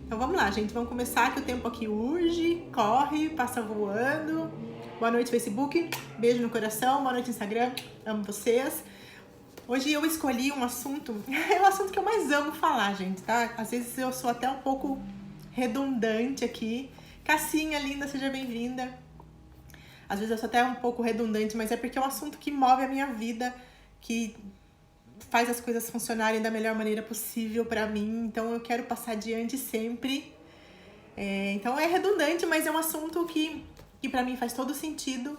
Então vamos lá, gente, vamos começar que o tempo aqui urge, corre, passa voando. Boa noite, Facebook, beijo no coração, boa noite, Instagram, amo vocês. Hoje eu escolhi um assunto, é o assunto que eu mais amo falar, gente, tá? Às vezes eu sou até um pouco redundante aqui. Cassinha linda, seja bem-vinda. Às vezes eu sou até um pouco redundante, mas é porque é um assunto que move a minha vida, que faz as coisas funcionarem da melhor maneira possível pra mim, então eu quero passar adiante sempre. Então é redundante, mas é um assunto que pra mim faz todo sentido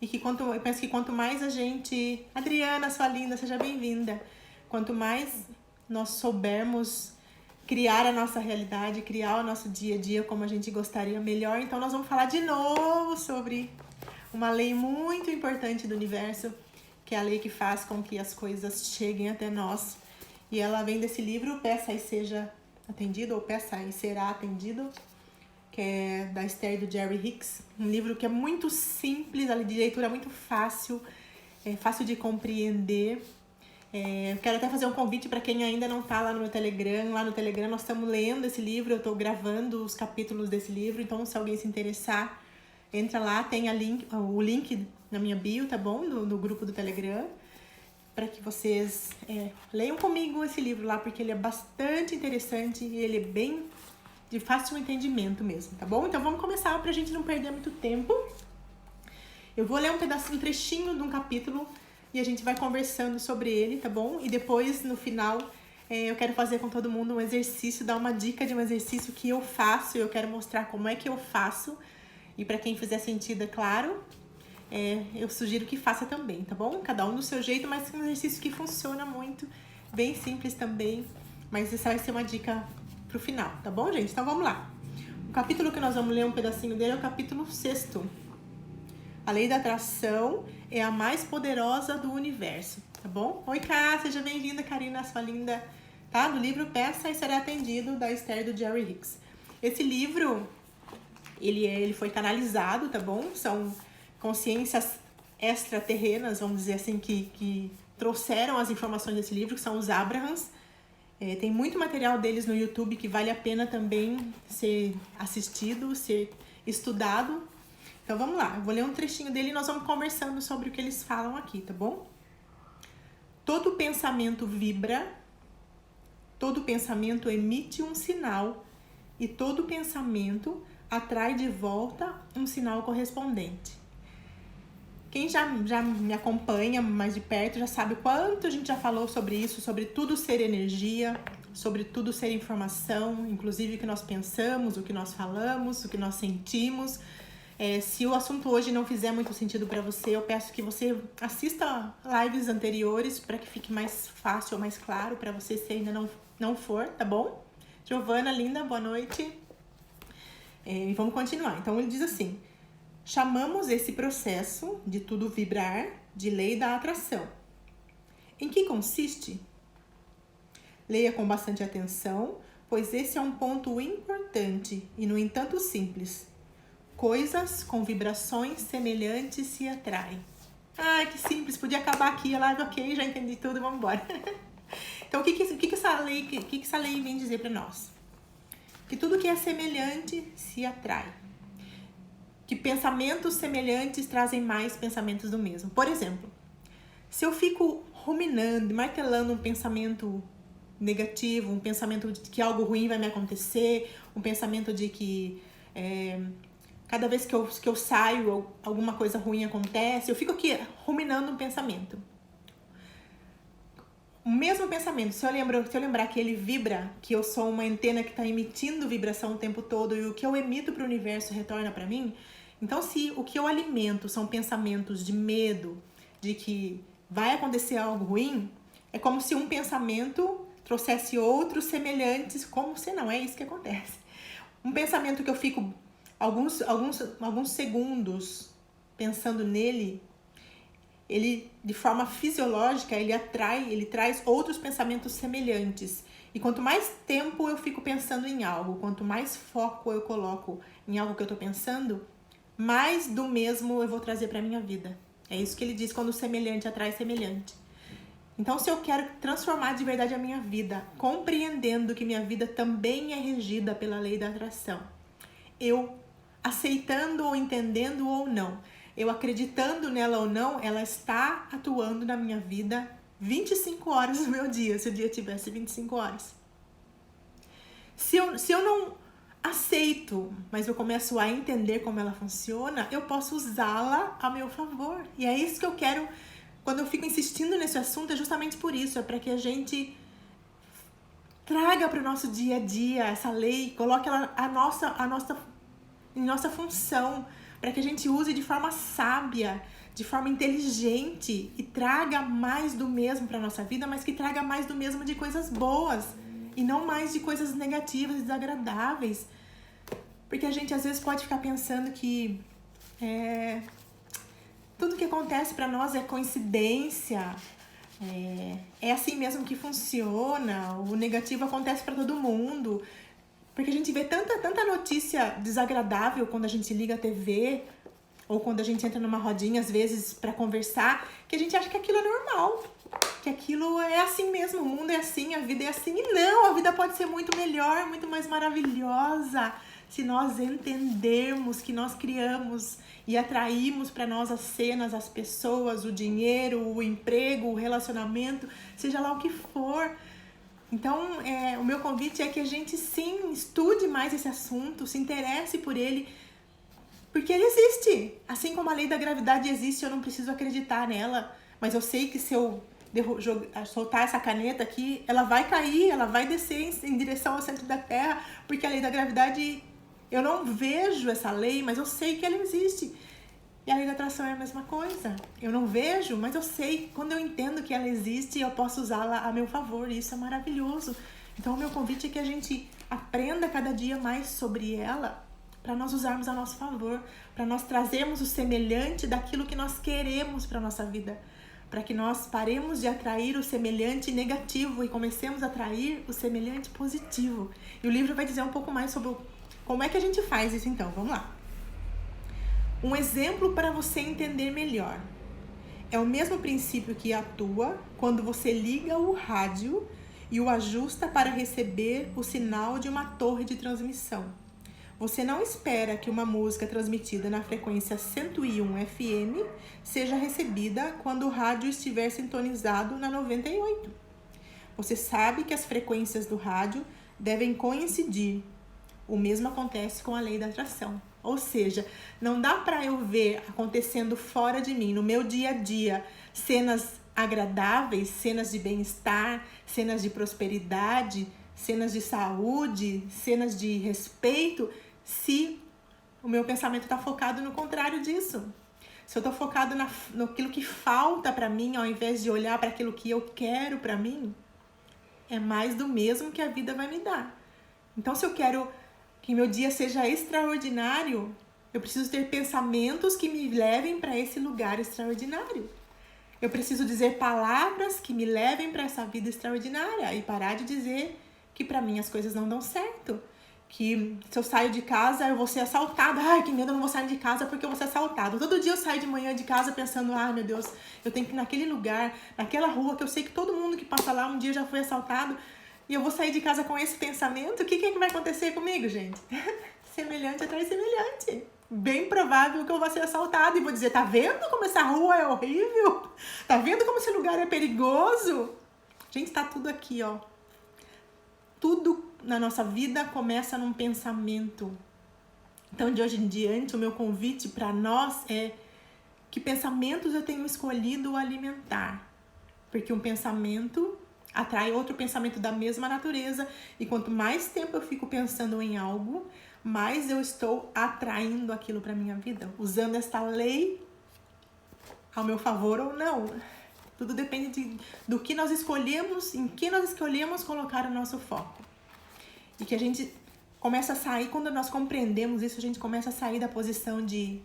e que eu penso que quanto mais a gente... Adriana, sua linda, seja bem-vinda. Quanto mais nós soubermos criar a nossa realidade, criar o nosso dia a dia como a gente gostaria melhor, então nós vamos falar de novo sobre uma lei muito importante do universo, que é a lei que faz com que as coisas cheguem até nós. E ela vem desse livro, Peça e Seja Atendido, ou Peça e Será Atendido, que é da Esther e do Jerry Hicks. Um livro que é muito simples, a de leitura é muito fácil, é fácil de compreender. Eu quero até fazer um convite para quem ainda não está lá no meu Telegram. Lá no Telegram nós estamos lendo esse livro, eu estou gravando os capítulos desse livro, então se alguém se interessar, entra lá, tem o link na minha bio, tá bom? No grupo do Telegram, para que vocês leiam comigo esse livro lá, porque ele é bastante interessante e ele é bem de fácil entendimento mesmo, tá bom? Então vamos começar pra gente não perder muito tempo. Eu vou ler um pedacinho, um trechinho de um capítulo e a gente vai conversando sobre ele, tá bom? E depois, no final, eu quero fazer com todo mundo um exercício, dar uma dica de um exercício que eu faço, eu quero mostrar como é que eu faço. E para quem fizer sentido, é claro, eu sugiro que faça também, tá bom? Cada um do seu jeito, mas é um exercício que funciona muito, bem simples também, mas essa vai ser uma dica pro final, tá bom, gente? Então vamos lá. O capítulo que nós vamos ler um pedacinho dele é o capítulo 6º. A lei da atração é a mais poderosa do universo, tá bom? Oi, Cá, seja bem-vinda, Karina, sua linda, tá? Do livro Peça e Será Atendido, da Esther e do Jerry Hicks. Esse livro... Ele foi canalizado, tá bom? São consciências extraterrenas, vamos dizer assim, que trouxeram as informações desse livro, que são os Abrahams. Tem muito material deles no YouTube que vale a pena também ser assistido, ser estudado. Então vamos lá, eu vou ler um trechinho dele e nós vamos conversando sobre o que eles falam aqui, tá bom? Todo pensamento vibra, todo pensamento emite um sinal e todo pensamento atrai de volta um sinal correspondente. Quem já me acompanha mais de perto já sabe o quanto a gente já falou sobre isso, sobre tudo ser energia, sobre tudo ser informação, inclusive o que nós pensamos, o que nós falamos, o que nós sentimos. Se o assunto hoje não fizer muito sentido para você, eu peço que você assista lives anteriores para que fique mais fácil ou mais claro para você se ainda não for, tá bom? Giovana, linda, boa noite. E vamos continuar. Então ele diz assim: chamamos esse processo de tudo vibrar de lei da atração. Em que consiste? Leia com bastante atenção, pois esse é um ponto importante e, no entanto, simples. Coisas com vibrações semelhantes se atraem. Ah, que simples, podia acabar aqui a live, ok, já entendi tudo, vamos embora. Então o que essa lei vem dizer para nós? Que tudo que é semelhante se atrai. Que pensamentos semelhantes trazem mais pensamentos do mesmo. Por exemplo, se eu fico ruminando, martelando um pensamento negativo, um pensamento de que algo ruim vai me acontecer, um pensamento de que cada vez que eu saio, alguma coisa ruim acontece, eu fico aqui ruminando um pensamento. O mesmo pensamento, se eu lembrar que ele vibra, que eu sou uma antena que está emitindo vibração o tempo todo e o que eu emito para o universo retorna para mim, então se o que eu alimento são pensamentos de medo, de que vai acontecer algo ruim, é como se um pensamento trouxesse outros semelhantes, como se não é isso que acontece. Um pensamento que eu fico alguns segundos pensando nele, ele, de forma fisiológica, ele traz outros pensamentos semelhantes. E quanto mais tempo eu fico pensando em algo, quanto mais foco eu coloco em algo que eu estou pensando, mais do mesmo eu vou trazer para a minha vida. É isso que ele diz quando o semelhante atrai semelhante. Então, se eu quero transformar de verdade a minha vida, compreendendo que minha vida também é regida pela lei da atração, eu aceitando ou entendendo ou não, eu acreditando nela ou não, ela está atuando na minha vida 25 horas no meu dia, se o dia tivesse 25 horas. Se eu não aceito, mas eu começo a entender como ela funciona, eu posso usá-la a meu favor. E é isso que eu quero. Quando eu fico insistindo nesse assunto, é justamente por isso. É para que a gente traga para o nosso dia a dia essa lei, coloque ela em nossa função, para que a gente use de forma sábia, de forma inteligente e traga mais do mesmo para nossa vida, mas que traga mais do mesmo de coisas boas e não mais de coisas negativas e desagradáveis. Porque a gente às vezes pode ficar pensando que tudo que acontece para nós é coincidência, é assim mesmo que funciona, o negativo acontece para todo mundo. Porque a gente vê tanta notícia desagradável quando a gente liga a TV ou quando a gente entra numa rodinha, às vezes, para conversar, que a gente acha que aquilo é normal, que aquilo é assim mesmo, o mundo é assim, a vida é assim. E não, a vida pode ser muito melhor, muito mais maravilhosa, se nós entendermos que nós criamos e atraímos para nós as cenas, as pessoas, o dinheiro, o emprego, o relacionamento, seja lá o que for. Então, o meu convite é que a gente sim estude mais esse assunto, se interesse por ele, porque ele existe. Assim como a lei da gravidade existe, eu não preciso acreditar nela, mas eu sei que se eu soltar essa caneta aqui, ela vai cair, ela vai descer em direção ao centro da Terra, porque a lei da gravidade, eu não vejo essa lei, mas eu sei que ela existe. E a lei da atração é a mesma coisa. Eu não vejo, mas eu sei. Quando eu entendo que ela existe, eu posso usá-la a meu favor. E isso é maravilhoso. Então, o meu convite é que a gente aprenda cada dia mais sobre ela, para nós usarmos a nosso favor, para nós trazermos o semelhante daquilo que nós queremos para a nossa vida, para que nós paremos de atrair o semelhante negativo e comecemos a atrair o semelhante positivo. E o livro vai dizer um pouco mais sobre como é que a gente faz isso então. Vamos lá. Um exemplo para você entender melhor. É o mesmo princípio que atua quando você liga o rádio e o ajusta para receber o sinal de uma torre de transmissão. Você não espera que uma música transmitida na frequência 101 FM seja recebida quando o rádio estiver sintonizado na 98. Você sabe que as frequências do rádio devem coincidir. O mesmo acontece com a lei da atração. Ou seja, não dá para eu ver acontecendo fora de mim, no meu dia a dia, cenas agradáveis, cenas de bem-estar, cenas de prosperidade, cenas de saúde, cenas de respeito, se o meu pensamento está focado no contrário disso. Se eu estou focado naquilo que falta para mim, ao invés de olhar para aquilo que eu quero para mim, é mais do mesmo que a vida vai me dar. Então, se eu quero que meu dia seja extraordinário, eu preciso ter pensamentos que me levem para esse lugar extraordinário. Eu preciso dizer palavras que me levem para essa vida extraordinária e parar de dizer que para mim as coisas não dão certo. Que se eu saio de casa eu vou ser assaltada. Ai, que medo, eu não vou sair de casa porque eu vou ser assaltada. Todo dia eu saio de manhã de casa pensando, ai meu Deus, eu tenho que ir naquele lugar, naquela rua que eu sei que todo mundo que passa lá um dia já foi assaltado. E eu vou sair de casa com esse pensamento, o que vai acontecer comigo, gente? Semelhante atrai semelhante. Bem provável que eu vou ser assaltada e vou dizer, tá vendo como essa rua é horrível? Tá vendo como esse lugar é perigoso? Gente, tá tudo aqui, ó. Tudo na nossa vida começa num pensamento. Então, de hoje em diante, o meu convite para nós é que pensamentos eu tenho escolhido alimentar. Porque um pensamento atrai outro pensamento da mesma natureza, e quanto mais tempo eu fico pensando em algo, mais eu estou atraindo aquilo para minha vida, usando esta lei ao meu favor ou não. Tudo depende do que nós escolhemos, em que nós escolhemos colocar o nosso foco. E que a gente começa a sair, quando nós compreendemos isso, a gente começa a sair da posição de...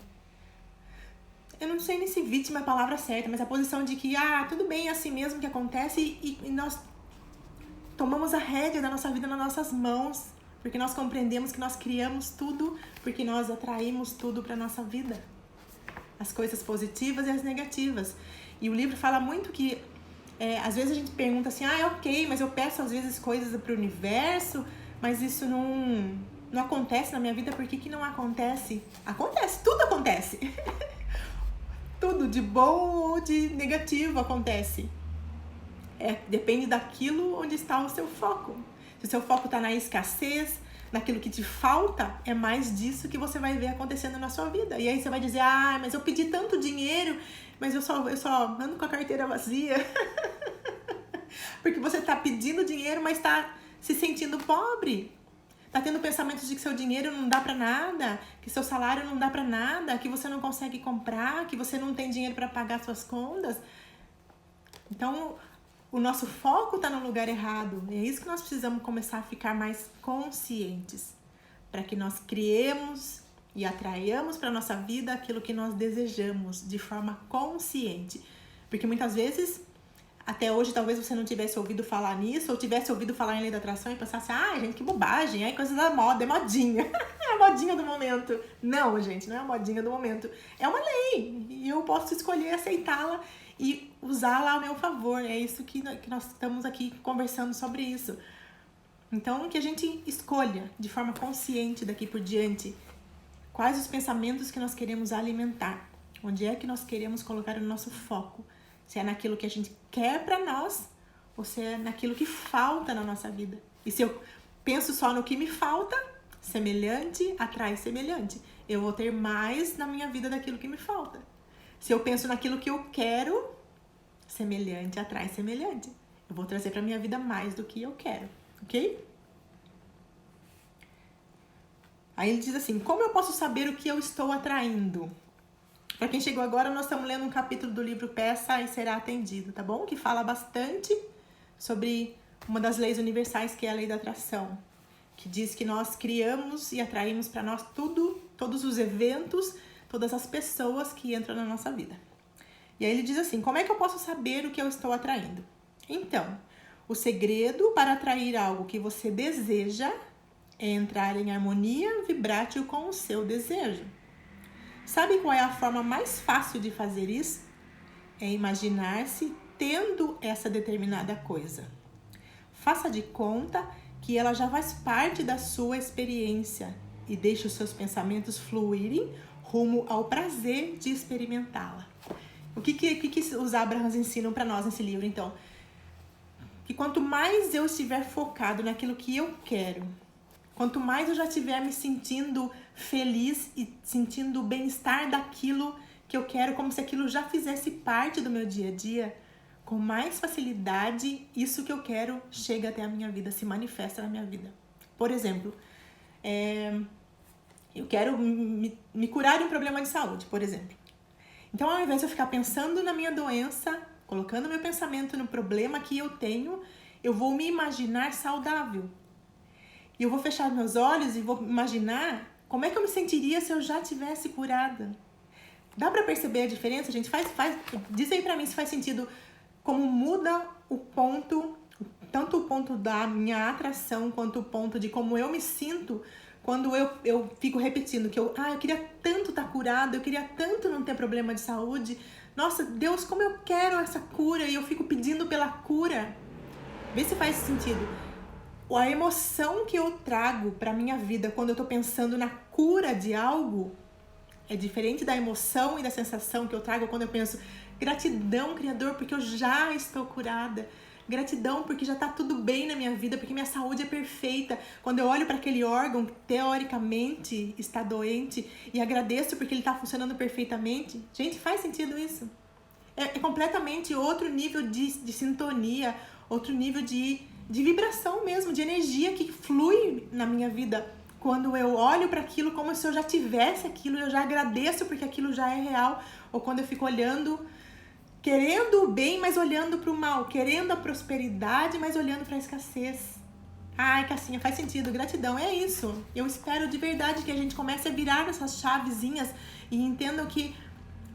Eu não sei nem se vítima é a palavra certa, mas a posição de que, tudo bem, é assim mesmo que acontece, e nós tomamos a rédea da nossa vida nas nossas mãos, porque nós compreendemos que nós criamos tudo, porque nós atraímos tudo para a nossa vida. As coisas positivas e as negativas. E o livro fala muito que Às vezes a gente pergunta assim, ok, mas eu peço às vezes coisas pro universo, mas isso não acontece na minha vida, por que não acontece? Acontece, tudo acontece. Tudo, de bom ou de negativo, acontece. Depende daquilo onde está o seu foco. Se o seu foco está na escassez, naquilo que te falta, é mais disso que você vai ver acontecendo na sua vida. E aí você vai dizer, mas eu pedi tanto dinheiro, mas eu só ando com a carteira vazia. Porque você está pedindo dinheiro, mas está se sentindo pobre. Tá tendo pensamentos de que seu dinheiro não dá pra nada, que seu salário não dá pra nada, que você não consegue comprar, que você não tem dinheiro para pagar suas contas. Então, o nosso foco tá no lugar errado. É isso que nós precisamos começar a ficar mais conscientes, para que nós criemos e atraiamos para nossa vida aquilo que nós desejamos de forma consciente. Porque muitas vezes, até hoje, talvez você não tivesse ouvido falar nisso, ou tivesse ouvido falar em lei da atração e pensasse, gente, que bobagem, coisa da moda, é modinha. É a modinha do momento. Não, gente, não é a modinha do momento. É uma lei, e eu posso escolher aceitá-la e usá-la a meu favor. É isso que nós estamos aqui conversando sobre isso. Então, que a gente escolha de forma consciente daqui por diante quais os pensamentos que nós queremos alimentar, onde é que nós queremos colocar o nosso foco. Se é naquilo que a gente quer pra nós, ou se é naquilo que falta na nossa vida. E se eu penso só no que me falta, semelhante atrai semelhante. Eu vou ter mais na minha vida daquilo que me falta. Se eu penso naquilo que eu quero, semelhante atrai semelhante. Eu vou trazer pra minha vida mais do que eu quero, ok? Aí ele diz assim, como eu posso saber o que eu estou atraindo? Para quem chegou agora, nós estamos lendo um capítulo do livro Peça e Será Atendido, tá bom? Que fala bastante sobre uma das leis universais, que é a lei da atração. Que diz que nós criamos e atraímos para nós tudo, todos os eventos, todas as pessoas que entram na nossa vida. E aí ele diz assim, como é que eu posso saber o que eu estou atraindo? Então, o segredo para atrair algo que você deseja é entrar em harmonia vibrátil com o seu desejo. Sabe qual é a forma mais fácil de fazer isso? É imaginar-se tendo essa determinada coisa. Faça de conta que ela já faz parte da sua experiência e deixe os seus pensamentos fluírem rumo ao prazer de experimentá-la. O que os Abrahams ensinam para nós nesse livro, então? Que quanto mais eu estiver focado naquilo que eu quero, quanto mais eu já estiver me sentindo feliz e sentindo o bem-estar daquilo que eu quero, como se aquilo já fizesse parte do meu dia a dia, com mais facilidade, isso que eu quero chega até a minha vida, se manifesta na minha vida. Por exemplo, eu quero me curar de um problema de saúde, por exemplo. Então, ao invés de eu ficar pensando na minha doença, colocando meu pensamento no problema que eu tenho, eu vou me imaginar saudável. E eu vou fechar meus olhos e vou imaginar como é que eu me sentiria se eu já tivesse curada. Dá pra perceber a diferença, gente? Diz aí pra mim se faz sentido como muda o ponto, tanto o ponto da minha atração quanto o ponto de como eu me sinto quando eu fico repetindo que eu queria tanto estar curada, eu queria tanto não ter problema de saúde. Nossa, Deus, como eu quero essa cura, e eu fico pedindo pela cura. Vê se faz sentido. A emoção que eu trago pra minha vida quando eu tô pensando na cura de algo é diferente da emoção e da sensação que eu trago quando eu penso gratidão, Criador, porque eu já estou curada. Gratidão porque já tá tudo bem na minha vida, porque minha saúde é perfeita. Quando eu olho para aquele órgão que teoricamente está doente e agradeço porque ele tá funcionando perfeitamente. Gente, faz sentido isso? É completamente outro nível de sintonia, outro nível de vibração mesmo, de energia que flui na minha vida. Quando eu olho para aquilo como se eu já tivesse aquilo, eu já agradeço porque aquilo já é real. Ou quando eu fico olhando, querendo o bem, mas olhando para o mal, querendo a prosperidade, mas olhando para a escassez. Cassinha, faz sentido, gratidão, é isso. Eu espero de verdade que a gente comece a virar essas chavezinhas e entendam que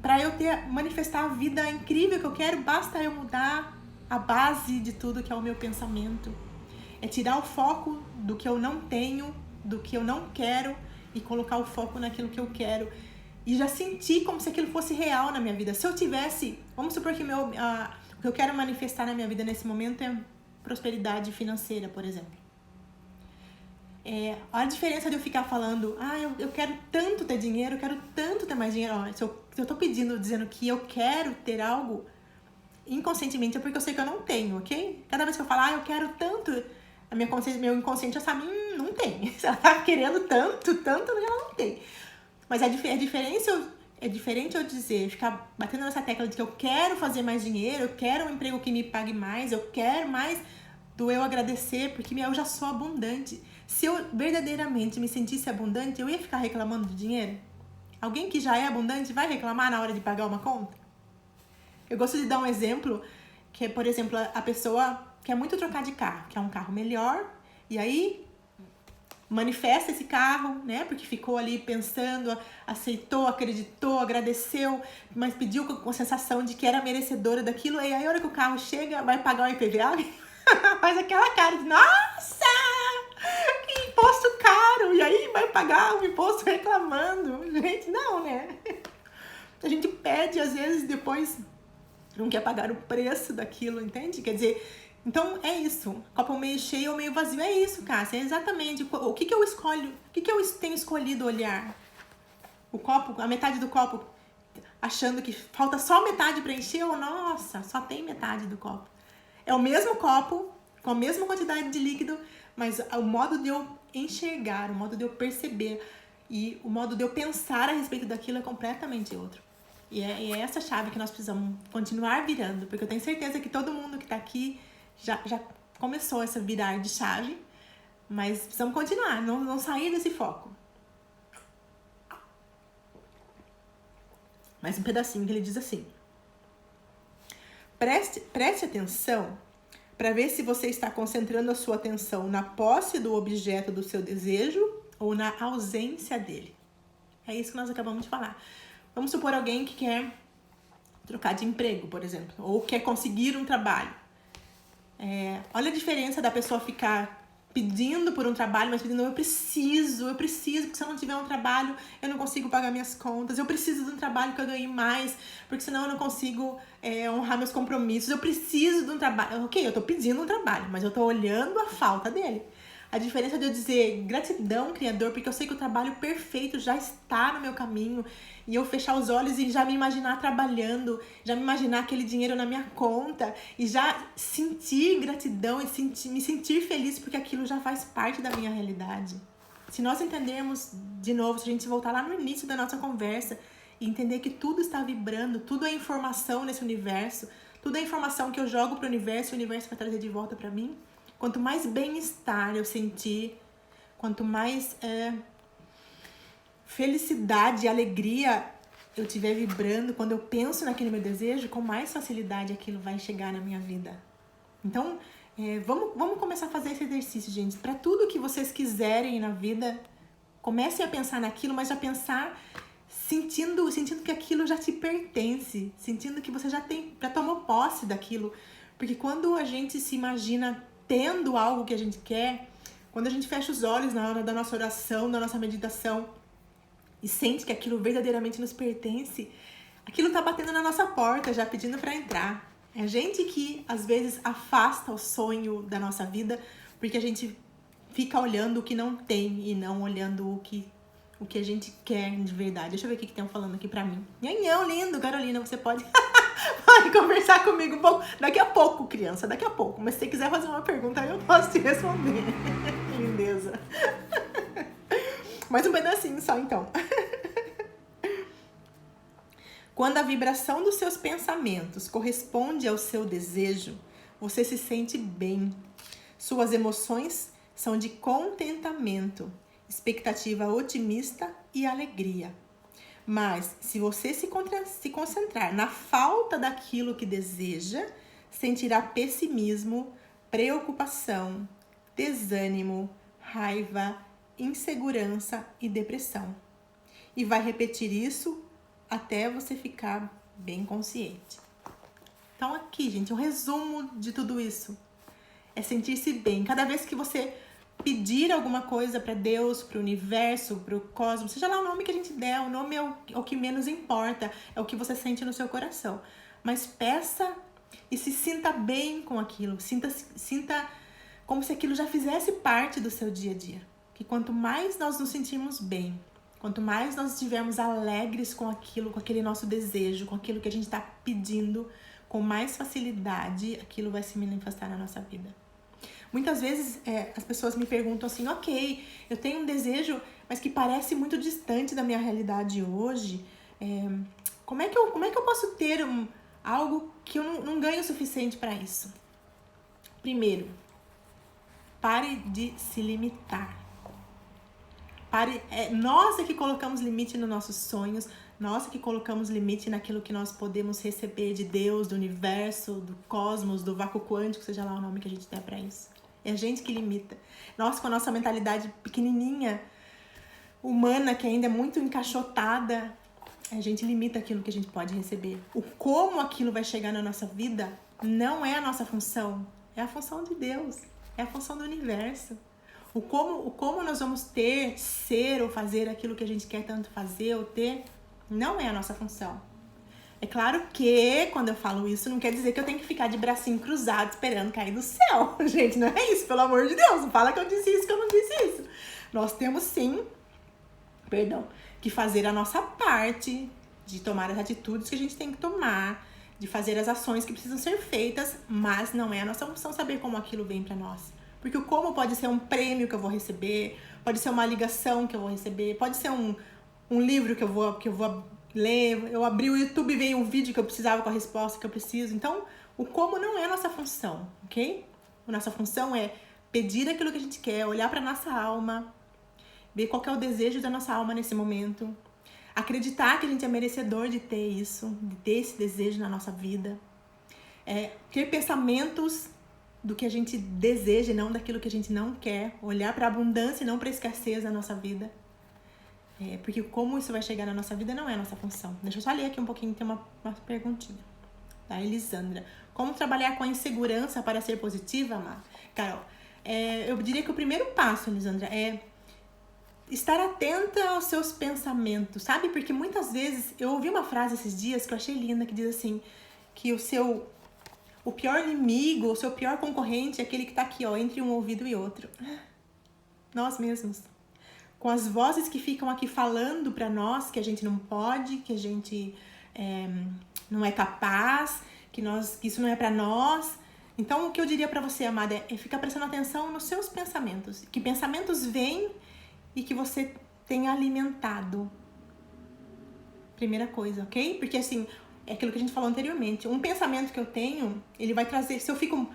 para eu manifestar a vida incrível que eu quero, basta eu mudar a base de tudo, que é o meu pensamento. É tirar o foco do que eu não tenho, do que eu não quero, e colocar o foco naquilo que eu quero. E já sentir como se aquilo fosse real na minha vida. Se eu tivesse, vamos supor que o que eu quero manifestar na minha vida nesse momento é prosperidade financeira, por exemplo. Olha a diferença de eu ficar falando, eu quero tanto ter dinheiro, eu quero tanto ter mais dinheiro. Se eu tô pedindo, dizendo que eu quero ter algo, inconscientemente é porque eu sei que eu não tenho, ok? Cada vez que eu falo, eu quero tanto, meu inconsciente já sabe, não tem. Se ela tá querendo tanto, ela não tem. Mas é diferente eu dizer, ficar batendo nessa tecla de que eu quero fazer mais dinheiro, eu quero um emprego que me pague mais, eu quero mais do eu agradecer, porque eu já sou abundante. Se eu verdadeiramente me sentisse abundante, eu ia ficar reclamando de dinheiro? Alguém que já é abundante vai reclamar na hora de pagar uma conta? Eu gosto de dar um exemplo, que é, por exemplo, a pessoa quer muito trocar de carro, quer um carro melhor, e aí manifesta esse carro, né? Porque ficou ali pensando, aceitou, acreditou, agradeceu, mas pediu com a sensação de que era merecedora daquilo, e aí a hora que o carro chega, vai pagar o IPVA, faz aquela cara de, nossa, que imposto caro, e aí vai pagar o imposto reclamando. Gente, não, né? A gente pede, às vezes, depois não quer pagar o preço daquilo, entende? Quer dizer, então é isso. Copo meio cheio ou meio vazio, é isso, Cássia. É exatamente o que eu escolho, o que eu tenho escolhido olhar. O copo, a metade do copo, achando que falta só metade para encher, ou nossa, só tem metade do copo. É o mesmo copo, com a mesma quantidade de líquido, mas o modo de eu enxergar, o modo de eu perceber e o modo de eu pensar a respeito daquilo é completamente outro. E é essa chave que nós precisamos continuar virando, porque eu tenho certeza que todo mundo que está aqui já começou essa virar de chave, mas precisamos continuar, não sair desse foco. Mais um pedacinho que ele diz assim: preste atenção para ver se você está concentrando a sua atenção na posse do objeto do seu desejo ou na ausência dele. É isso que nós acabamos de falar. Vamos supor alguém que quer trocar de emprego, por exemplo, ou quer conseguir um trabalho. Olha a diferença da pessoa ficar pedindo por um trabalho, mas pedindo, eu preciso, porque se eu não tiver um trabalho, eu não consigo pagar minhas contas, eu preciso de um trabalho que eu ganhe mais, porque senão eu não consigo honrar meus compromissos, eu preciso de um trabalho. Ok, eu tô pedindo um trabalho, mas eu tô olhando a falta dele. A diferença de eu dizer gratidão, Criador, porque eu sei que o trabalho perfeito já está no meu caminho, e eu fechar os olhos e já me imaginar trabalhando, já me imaginar aquele dinheiro na minha conta, e já sentir gratidão e me sentir feliz porque aquilo já faz parte da minha realidade. Se nós entendermos, de novo, se a gente voltar lá no início da nossa conversa e entender que tudo está vibrando, tudo é informação nesse universo, tudo é informação que eu jogo para o universo vai trazer de volta para mim. Quanto mais bem-estar eu sentir, quanto mais felicidade e alegria eu estiver vibrando, quando eu penso naquele meu desejo, com mais facilidade aquilo vai chegar na minha vida. Então, vamos começar a fazer esse exercício, gente. Para tudo que vocês quiserem na vida, comecem a pensar naquilo, mas já pensar sentindo que aquilo já te pertence, sentindo que você já tomou posse daquilo. Porque quando a gente se imagina tendo algo que a gente quer, quando a gente fecha os olhos na hora da nossa oração, da nossa meditação e sente que aquilo verdadeiramente nos pertence, aquilo tá batendo na nossa porta, já pedindo para entrar. É a gente que às vezes afasta o sonho da nossa vida porque a gente fica olhando o que não tem e não olhando o que a gente quer de verdade. Deixa eu ver o que estão falando aqui pra mim. Nhanhão, lindo, Carolina, você pode conversar comigo um pouco. Daqui a pouco, criança, daqui a pouco. Mas se você quiser fazer uma pergunta, eu posso te responder. Lindeza. Mais um pedacinho só, então. Quando a vibração dos seus pensamentos corresponde ao seu desejo, você se sente bem. Suas emoções são de contentamento, expectativa otimista e alegria. Mas, se você se concentrar na falta daquilo que deseja, sentirá pessimismo, preocupação, desânimo, raiva, insegurança e depressão. E vai repetir isso até você ficar bem consciente. Então, aqui, gente, um resumo de tudo isso é sentir-se bem. Cada vez que você pedir alguma coisa para Deus, para o universo, para o cosmos, seja lá o nome que a gente der, o nome é o que menos importa, é o que você sente no seu coração. Mas peça E se sinta bem com aquilo, sinta como se aquilo já fizesse parte do seu dia a dia. Que quanto mais nós nos sentirmos bem, quanto mais nós estivermos alegres com aquilo, com aquele nosso desejo, com aquilo que a gente está pedindo, com mais facilidade, aquilo vai se manifestar na nossa vida. Muitas vezes as pessoas me perguntam assim, ok, eu tenho um desejo, mas que parece muito distante da minha realidade hoje. Como é que eu posso ter algo que eu não ganho o suficiente para isso? Primeiro, pare de se limitar. Nós é que colocamos limite nos nossos sonhos, nós é que colocamos limite naquilo que nós podemos receber de Deus, do universo, do cosmos, do vácuo quântico, seja lá o nome que a gente der para isso. É a gente que limita. Nós, com a nossa mentalidade pequenininha, humana, que ainda é muito encaixotada, a gente limita aquilo que a gente pode receber. O como aquilo vai chegar na nossa vida não é a nossa função, é a função de Deus, é a função do universo. O como nós vamos ter, ser ou fazer aquilo que a gente quer tanto fazer ou ter, não é a nossa função. É claro que, quando eu falo isso, não quer dizer que eu tenho que ficar de bracinho cruzado esperando cair do céu. Gente, não é isso, pelo amor de Deus. Não fala que eu disse isso, que eu não disse isso. Nós temos sim, que fazer a nossa parte, de tomar as atitudes que a gente tem que tomar, de fazer as ações que precisam ser feitas, mas não é a nossa função saber como aquilo vem pra nós. Porque o como pode ser um prêmio que eu vou receber, pode ser uma ligação que eu vou receber, pode ser um livro que eu vou ler, eu abri o YouTube e veio um vídeo que eu precisava com a resposta que eu preciso. Então, o como não é a nossa função, ok? A nossa função é pedir aquilo que a gente quer, olhar pra nossa alma, ver qual que é o desejo da nossa alma nesse momento, acreditar que a gente é merecedor de ter isso, de ter esse desejo na nossa vida, ter pensamentos do que a gente deseja e não daquilo que a gente não quer, olhar para a abundância e não para a escassez na nossa vida. Porque como isso vai chegar na nossa vida não é a nossa função. Deixa eu só ler aqui um pouquinho, tem uma perguntinha. Da Elisandra. Como trabalhar com a insegurança para ser positiva, Má? Carol, eu diria que o primeiro passo, Elisandra, é estar atenta aos seus pensamentos, sabe? Porque muitas vezes, eu ouvi uma frase esses dias que eu achei linda, que diz assim, que o pior inimigo, o seu pior concorrente é aquele que tá aqui, ó, entre um ouvido e outro. Nós mesmos. Com as vozes que ficam aqui falando pra nós que a gente não pode, que a gente não é capaz, que isso não é pra nós. Então, o que eu diria pra você, amada, é ficar prestando atenção nos seus pensamentos. Que pensamentos vêm e que você tenha alimentado. Primeira coisa, ok? Porque assim, é aquilo que a gente falou anteriormente. Um pensamento que eu tenho, ele vai trazer, se eu fico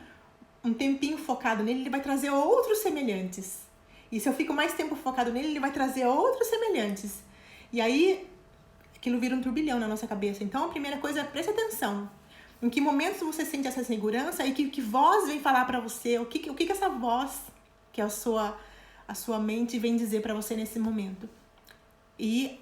um tempinho focado nele, ele vai trazer outros semelhantes. E se eu fico mais tempo focado nele, ele vai trazer outros semelhantes. E aí, aquilo vira um turbilhão na nossa cabeça. Então, a primeira coisa é preste atenção. Em que momentos você sente essa segurança e que voz vem falar pra você? O que essa voz, que é a sua mente, vem dizer pra você nesse momento? E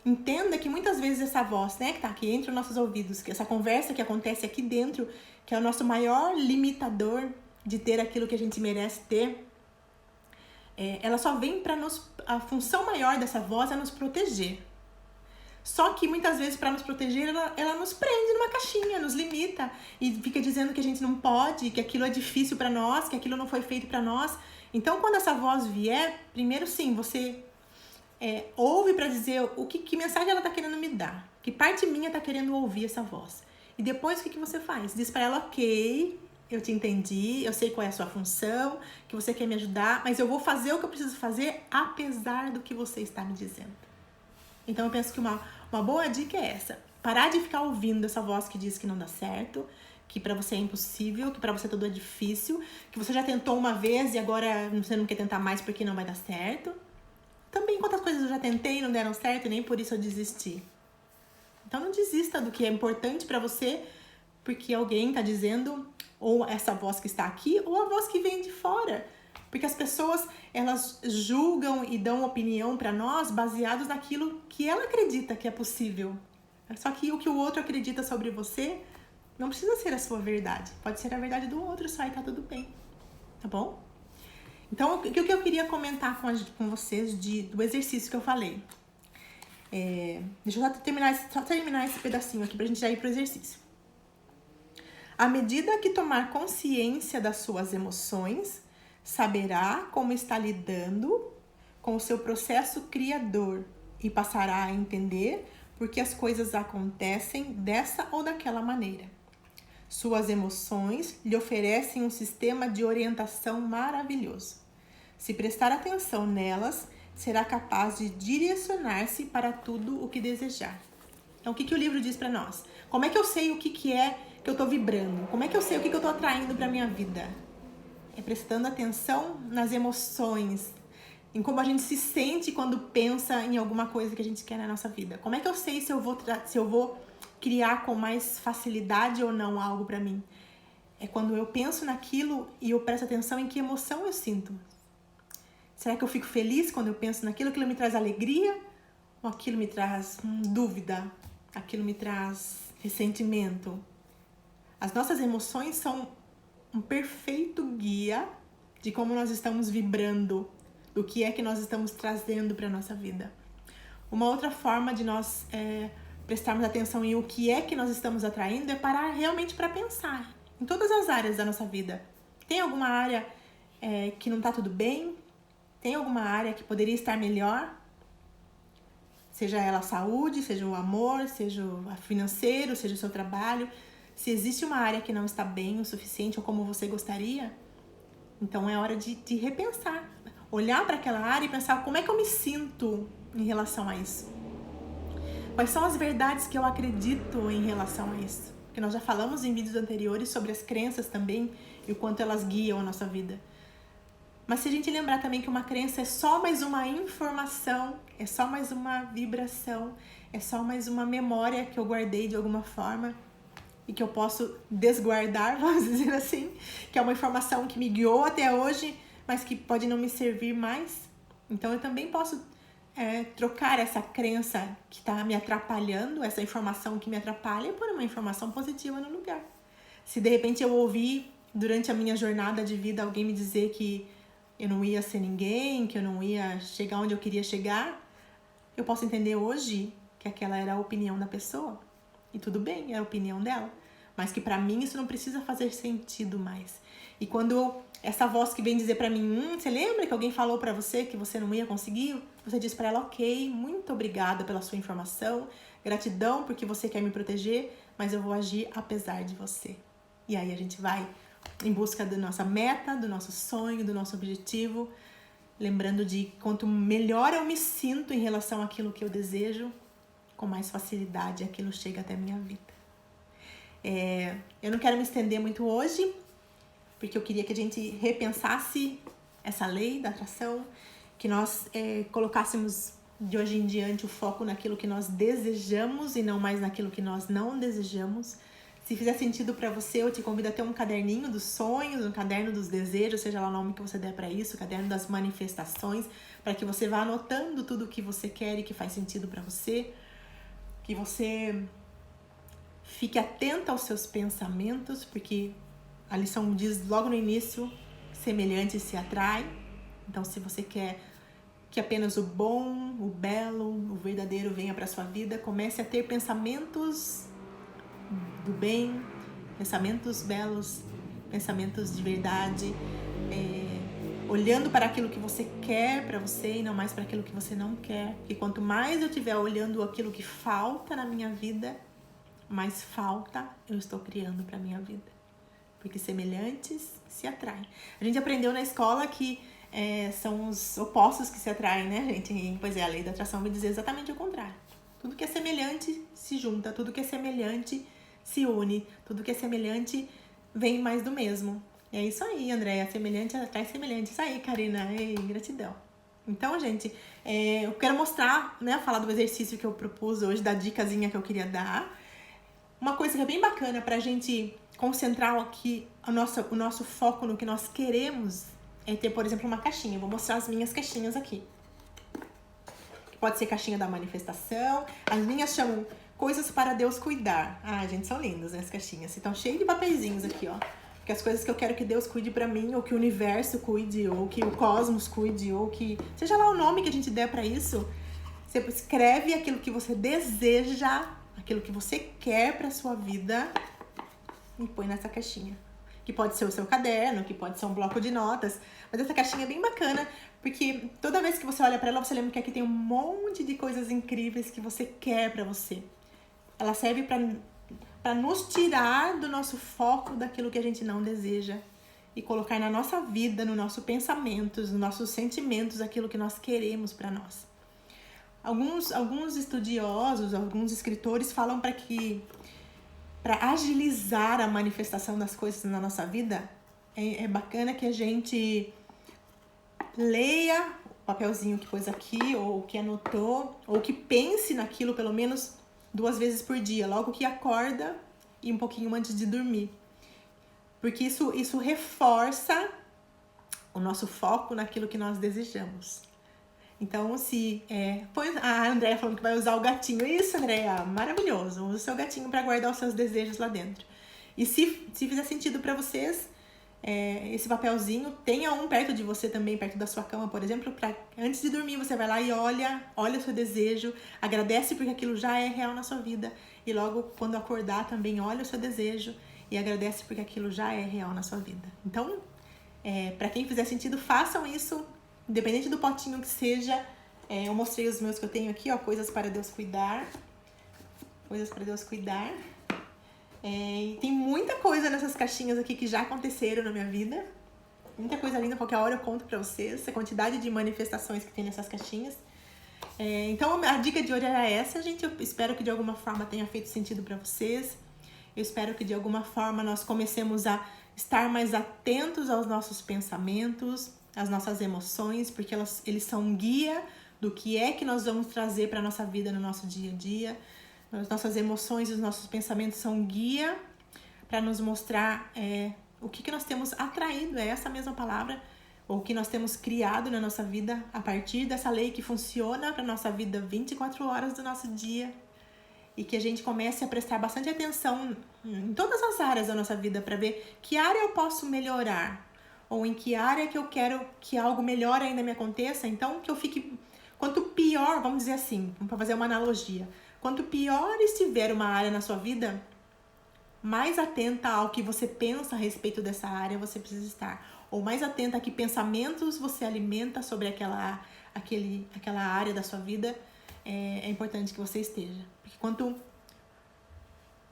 entenda que muitas vezes essa voz, né, que tá aqui entre os nossos ouvidos, que essa conversa que acontece aqui dentro, que é o nosso maior limitador de ter aquilo que a gente merece ter, ela só vem para a função maior dessa voz é nos proteger. Só que muitas vezes, para nos proteger, ela nos prende numa caixinha, nos limita e fica dizendo que a gente não pode, que aquilo é difícil para nós, que aquilo não foi feito para nós. Então, quando essa voz vier, primeiro sim, você ouve para dizer que mensagem ela tá querendo me dar, que parte minha tá querendo ouvir essa voz. E depois o que você faz? Diz para ela, ok, eu te entendi, eu sei qual é a sua função, que você quer me ajudar, mas eu vou fazer o que eu preciso fazer apesar do que você está me dizendo. Então eu penso que uma boa dica é essa. Parar de ficar ouvindo essa voz que diz que não dá certo, que pra você é impossível, que pra você tudo é difícil, que você já tentou uma vez e agora você não quer tentar mais porque não vai dar certo. Também quantas coisas eu já tentei e não deram certo e nem por isso eu desisti. Então não desista do que é importante pra você porque alguém tá dizendo, ou essa voz que está aqui, ou a voz que vem de fora. Porque as pessoas, elas julgam e dão opinião para nós baseados naquilo que ela acredita que é possível. Só que o que o outro acredita sobre você não precisa ser a sua verdade. Pode ser a verdade do outro só e tá tudo bem. Tá bom? Então, o que eu queria comentar com vocês do exercício que eu falei. Deixa eu só terminar esse pedacinho aqui pra gente já ir pro exercício. À medida que tomar consciência das suas emoções, saberá como está lidando com o seu processo criador e passará a entender por que as coisas acontecem dessa ou daquela maneira. Suas emoções lhe oferecem um sistema de orientação maravilhoso. Se prestar atenção nelas, será capaz de direcionar-se para tudo o que desejar. Então, o que o livro diz para nós? Como é que eu sei o que é que eu estou vibrando? Como é que eu sei o que eu estou atraindo para a minha vida? É prestando atenção nas emoções, em como a gente se sente quando pensa em alguma coisa que a gente quer na nossa vida. Como é que eu sei se eu vou criar com mais facilidade ou não algo para mim? É quando eu penso naquilo e eu presto atenção em que emoção eu sinto. Será que eu fico feliz quando eu penso naquilo? Aquilo me traz alegria? Ou aquilo me traz dúvida? Aquilo me traz ressentimento? As nossas emoções são um perfeito guia de como nós estamos vibrando, do que é que nós estamos trazendo para a nossa vida. Uma outra forma de nós prestarmos atenção em o que é que nós estamos atraindo é parar realmente para pensar em todas as áreas da nossa vida. Tem alguma área que não está tudo bem? Tem alguma área que poderia estar melhor? Seja ela a saúde, seja o amor, seja o financeiro, seja o seu trabalho. Se existe uma área que não está bem o suficiente ou como você gostaria, então é hora de repensar. Olhar para aquela área e pensar como é que eu me sinto em relação a isso. Quais são as verdades que eu acredito em relação a isso? Porque nós já falamos em vídeos anteriores sobre as crenças também e o quanto elas guiam a nossa vida. Mas se a gente lembrar também que uma crença é só mais uma informação, é só mais uma vibração, é só mais uma memória que eu guardei de alguma forma e que eu posso desguardar, vamos dizer assim, que é uma informação que me guiou até hoje, mas que pode não me servir mais. Então eu também posso trocar essa crença que está me atrapalhando, essa informação que me atrapalha, por uma informação positiva no lugar. Se de repente eu ouvi durante a minha jornada de vida alguém me dizer que eu não ia ser ninguém, que eu não ia chegar onde eu queria chegar, eu posso entender hoje que aquela era a opinião da pessoa. E tudo bem, é a opinião dela. Mas que pra mim isso não precisa fazer sentido mais. E quando essa voz que vem dizer pra mim, você lembra que alguém falou pra você que você não ia conseguir? Você diz pra ela, ok, muito obrigada pela sua informação, gratidão porque você quer me proteger, mas eu vou agir apesar de você. E aí a gente vai em busca da nossa meta, do nosso sonho, do nosso objetivo, lembrando de quanto melhor eu me sinto em relação àquilo que eu desejo, com mais facilidade aquilo chega até a minha vida. Eu não quero me estender muito hoje, porque eu queria que a gente repensasse essa lei da atração, que nós colocássemos de hoje em diante o foco naquilo que nós desejamos e não mais naquilo que nós não desejamos. Se fizer sentido para você, eu te convido a ter um caderninho dos sonhos, um caderno dos desejos, seja lá o nome que você der para isso, caderno das manifestações, para que você vá anotando tudo o que você quer e que faz sentido para você, que você fique atenta aos seus pensamentos, porque a lição diz logo no início, semelhantes se atraem. Então, se você quer que apenas o bom, o belo, o verdadeiro venha para sua vida, comece a ter pensamentos do bem, pensamentos belos, pensamentos de verdade, olhando para aquilo que você quer para você e não mais para aquilo que você não quer. E quanto mais eu estiver olhando aquilo que falta na minha vida, mais falta eu estou criando para minha vida. Porque semelhantes se atraem. A gente aprendeu na escola que são os opostos que se atraem, né, gente? E, pois é, a lei da atração vai dizer exatamente o contrário. Tudo que é semelhante se junta, tudo que é semelhante se une, tudo que é semelhante vem mais do mesmo. E é isso aí, Andréia, semelhante atrai semelhante. Isso aí, Karina, ei, gratidão. Então, gente, eu quero mostrar, né, falar do exercício que eu propus hoje, da dicasinha que eu queria dar. Uma coisa que é bem bacana pra gente concentrar aqui o nosso foco no que nós queremos é ter, por exemplo, uma caixinha. Eu vou mostrar as minhas caixinhas aqui. Pode ser caixinha da manifestação. As minhas chamam coisas para Deus cuidar. Ah, gente, são lindas, né, as caixinhas. Estão cheias de papeizinhos aqui, ó. Porque as coisas que eu quero que Deus cuide pra mim, ou que o universo cuide, ou que o cosmos cuide, ou que... seja lá o nome que a gente der pra isso. Você escreve aquilo que você deseja, aquilo que você quer pra sua vida. e põe nessa caixinha. Que pode ser o seu caderno, que pode ser um bloco de notas. Mas essa caixinha é bem bacana, porque toda vez que você olha pra ela, você lembra que aqui tem um monte de coisas incríveis que você quer pra você. Ela serve pra nos tirar do nosso foco daquilo que a gente não deseja e colocar na nossa vida, no nosso pensamentos, nos nossos sentimentos, aquilo que nós queremos pra nós. Alguns estudiosos, alguns escritores falam para agilizar a manifestação das coisas na nossa vida, é bacana que a gente leia o papelzinho que pôs aqui, ou que anotou, ou que pense naquilo pelo menos 2 vezes por dia, logo que acorda e um pouquinho antes de dormir. Porque isso reforça o nosso foco naquilo que nós desejamos. Então, a Andréia falando que vai usar o gatinho. Isso, Andréia, maravilhoso. Use o seu gatinho para guardar os seus desejos lá dentro. E se fizer sentido para vocês, esse papelzinho, tenha um perto de você também, perto da sua cama, por exemplo, para antes de dormir você vai lá e olha o seu desejo, agradece porque aquilo já é real na sua vida. E logo quando acordar também olha o seu desejo e agradece porque aquilo já é real na sua vida. Então, para quem fizer sentido, façam isso. Independente do potinho que seja, eu mostrei os meus que eu tenho aqui, ó, coisas para Deus cuidar. Coisas para Deus cuidar. E tem muita coisa nessas caixinhas aqui que já aconteceram na minha vida. Muita coisa linda, qualquer hora eu conto pra vocês a quantidade de manifestações que tem nessas caixinhas. Então a dica de hoje era essa, gente. Eu espero que de alguma forma tenha feito sentido pra vocês. Eu espero que de alguma forma nós comecemos a estar mais atentos aos nossos pensamentos, as nossas emoções, porque eles são um guia do que é que nós vamos trazer para a nossa vida no nosso dia a dia. As nossas emoções e os nossos pensamentos são um guia para nos mostrar o que nós temos atraído, é essa mesma palavra, ou o que nós temos criado na nossa vida a partir dessa lei que funciona para a nossa vida 24 horas do nosso dia. E que a gente comece a prestar bastante atenção em todas as áreas da nossa vida para ver que área eu posso melhorar. Ou em que área que eu quero que algo melhor ainda me aconteça. Então, que eu fique... Quanto pior, vamos dizer assim, para fazer uma analogia. Quanto pior estiver uma área na sua vida, mais atenta ao que você pensa a respeito dessa área você precisa estar. Ou mais atenta a que pensamentos você alimenta sobre aquela área da sua vida, é importante que você esteja. Porque quanto...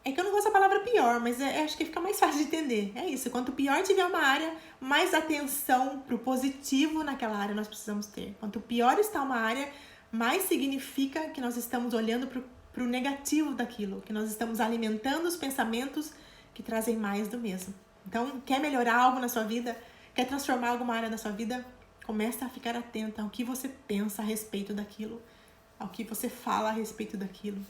É que eu não gosto da palavra pior, mas acho que fica mais fácil de entender. É isso, quanto pior tiver uma área, mais atenção pro positivo naquela área nós precisamos ter. Quanto pior está uma área, mais significa que nós estamos olhando pro negativo daquilo, que nós estamos alimentando os pensamentos que trazem mais do mesmo. Então, quer melhorar algo na sua vida, quer transformar alguma área da sua vida, começa a ficar atenta ao que você pensa a respeito daquilo, ao que você fala a respeito daquilo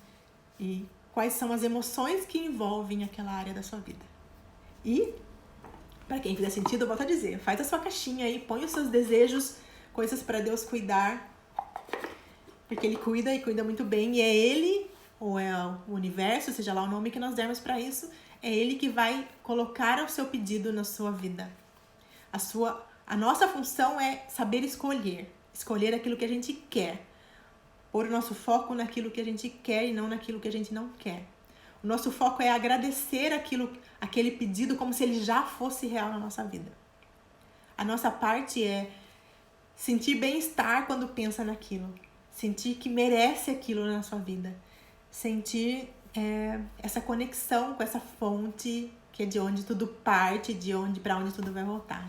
e quais são as emoções que envolvem aquela área da sua vida. E, para quem fizer sentido, eu volto a dizer, faz a sua caixinha aí, põe os seus desejos, coisas para Deus cuidar, porque Ele cuida e cuida muito bem, e é Ele, ou é o universo, seja lá o nome que nós dermos para isso, é Ele que vai colocar o seu pedido na sua vida. A nossa função é saber escolher aquilo que a gente quer, pôr o nosso foco naquilo que a gente quer e não naquilo que a gente não quer. O nosso foco é agradecer aquele pedido como se ele já fosse real na nossa vida. A nossa parte é sentir bem-estar quando pensa naquilo, sentir que merece aquilo na sua vida, sentir essa conexão com essa fonte que é de onde tudo parte, para onde tudo vai voltar.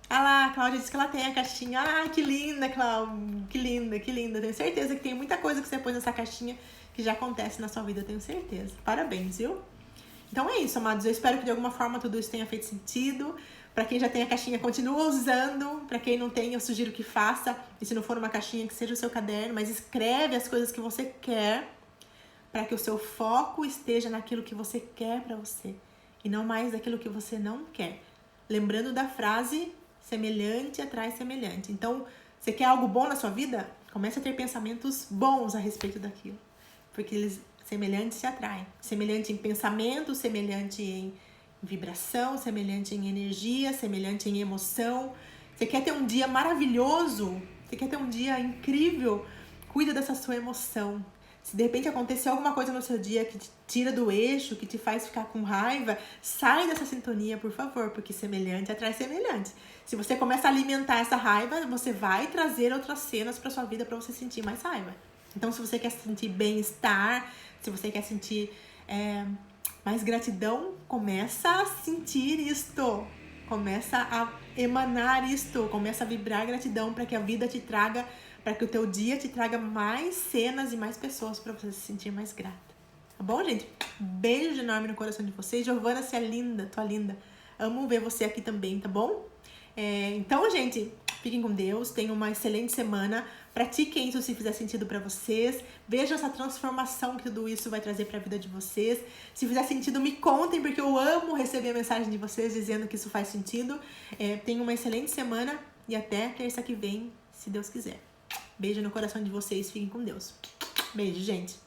Ah lá, a Cláudia disse que ela tem a caixinha. Ah, que linda, Cláudia. Que linda, que linda. Tenho certeza que tem muita coisa que você pôs nessa caixinha que já acontece na sua vida, tenho certeza. Parabéns, viu? Então é isso, amados. Eu espero que de alguma forma tudo isso tenha feito sentido. Para quem já tem a caixinha, continua usando. Para quem não tem, eu sugiro que faça. E se não for uma caixinha, que seja o seu caderno. Mas escreve as coisas que você quer para que o seu foco esteja naquilo que você quer para você. E não mais naquilo que você não quer. Lembrando da frase... semelhante atrai semelhante. Então, você quer algo bom na sua vida? Comece a ter pensamentos bons a respeito daquilo. Porque eles semelhantes se atraem. Semelhante em pensamento, semelhante em vibração, semelhante em energia, semelhante em emoção. Você quer ter um dia maravilhoso? Você quer ter um dia incrível? Cuida dessa sua emoção. Se de repente acontecer alguma coisa no seu dia que te tira do eixo, que te faz ficar com raiva, sai dessa sintonia, por favor, porque semelhante atrai semelhante. Se você começa a alimentar essa raiva, você vai trazer outras cenas para sua vida para você sentir mais raiva. Então, se você quer sentir bem-estar, se você quer sentir mais gratidão, começa a sentir isto. Começa a emanar isto. Começa a vibrar gratidão para que a vida te traga, para que o teu dia te traga mais cenas e mais pessoas para você se sentir mais grata. Tá bom, gente? Beijo enorme no coração de vocês. Giovana, você é linda, tua linda. Amo ver você aqui também, tá bom? Então, gente, fiquem com Deus. Tenham uma excelente semana. Pratiquem isso se fizer sentido para vocês. Vejam essa transformação que tudo isso vai trazer para a vida de vocês. Se fizer sentido, me contem, porque eu amo receber a mensagem de vocês dizendo que isso faz sentido. Tenham uma excelente semana e até terça que vem, se Deus quiser. Beijo no coração de vocês. Fiquem com Deus. Beijo, gente.